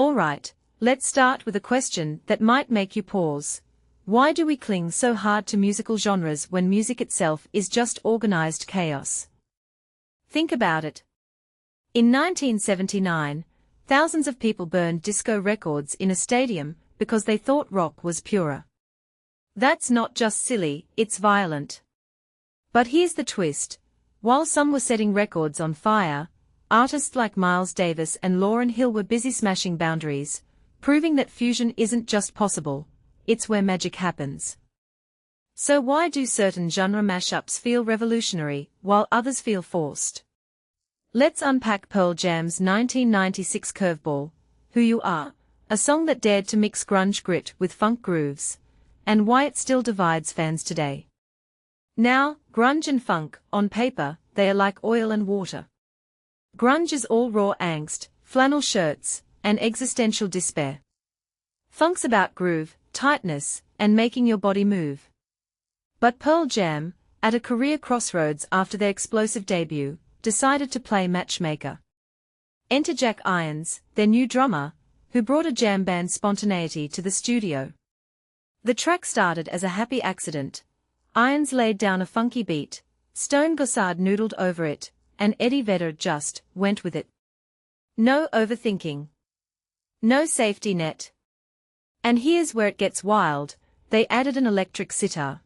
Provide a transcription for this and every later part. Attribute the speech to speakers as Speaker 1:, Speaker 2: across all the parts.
Speaker 1: Alright, let's start with a question that might make you pause. Why do we cling so hard to musical genres when music itself is just organized chaos? Think about it. In 1979, thousands of people burned disco records in a stadium because they thought rock was purer. That's not just silly, it's violent. But here's the twist. While some were setting records on fire, artists like Miles Davis and Lauryn Hill were busy smashing boundaries, proving that fusion isn't just possible, it's where magic happens. So why do certain genre mashups feel revolutionary, while others feel forced? Let's unpack Pearl Jam's 1996 curveball, Who You Are, a song that dared to mix grunge grit with funk grooves, and why it still divides fans today. Now, grunge and funk, on paper, they are like oil and water. Grunge is all raw angst, flannel shirts, and existential despair. Funk's about groove, tightness, and making your body move. But Pearl Jam, at a career crossroads after their explosive debut, decided to play matchmaker. Enter Jack Irons, their new drummer, who brought a jam band spontaneity to the studio. The track started as a happy accident. Irons laid down a funky beat, Stone Gossard noodled over it, and Eddie Vedder just went with it. No overthinking. No safety net. And here's where it gets wild, they added an electric sitar.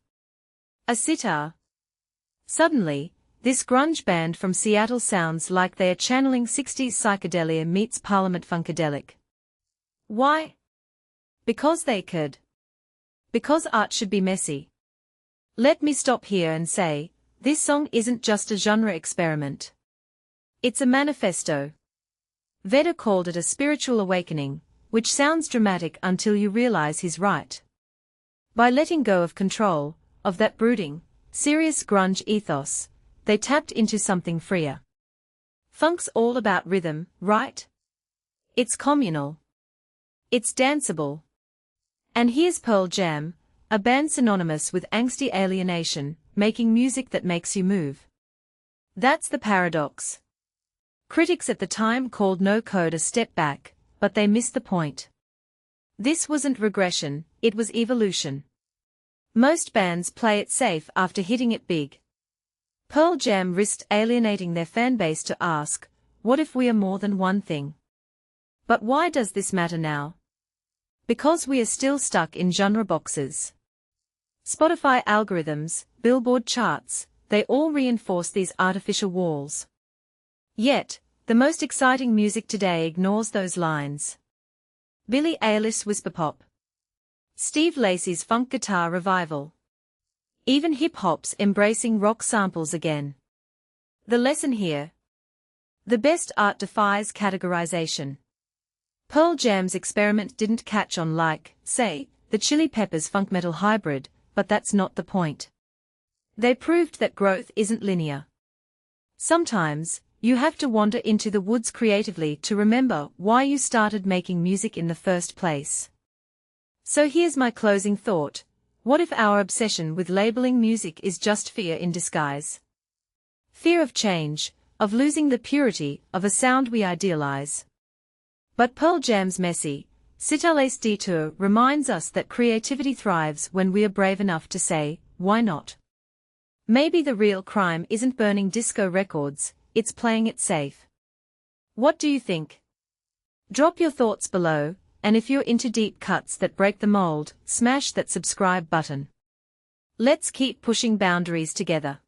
Speaker 1: A sitar. Suddenly, this grunge band from Seattle sounds like they are channeling 60s psychedelia meets Parliament Funkadelic. Why? Because they could. Because art should be messy. Let me stop here and say, this song isn't just a genre experiment. It's a manifesto. Vedder called it a spiritual awakening, which sounds dramatic until you realize he's right. By letting go of control, of that brooding, serious grunge ethos, they tapped into something freer. Funk's all about rhythm, right? It's communal. It's danceable. And here's Pearl Jam, a band synonymous with angsty alienation, making music that makes you move. That's the paradox. Critics at the time called No Code a step back, but they missed the point. This wasn't regression, it was evolution. Most bands play it safe after hitting it big. Pearl Jam risked alienating their fanbase to ask, what if we are more than one thing? But why does this matter now? Because we are still stuck in genre boxes. Spotify algorithms, Billboard charts, they all reinforce these artificial walls. Yet, the most exciting music today ignores those lines. Billie Eilish's whisper pop. Steve Lacy's funk guitar revival. Even hip-hop's embracing rock samples again. The lesson here? The best art defies categorization. Pearl Jam's experiment didn't catch on like, say, the Chili Peppers funk metal hybrid, but that's not the point. They proved that growth isn't linear. Sometimes, you have to wander into the woods creatively to remember why you started making music in the first place. So here's my closing thought. What if our obsession with labeling music is just fear in disguise? Fear of change, of losing the purity of a sound we idealize. But Pearl Jam's messy, sitar-laced detour reminds us that creativity thrives when we are brave enough to say, why not? Maybe the real crime isn't burning disco records, it's playing it safe. What do you think? Drop your thoughts below, and if you're into deep cuts that break the mold, smash that subscribe button. Let's keep pushing boundaries together.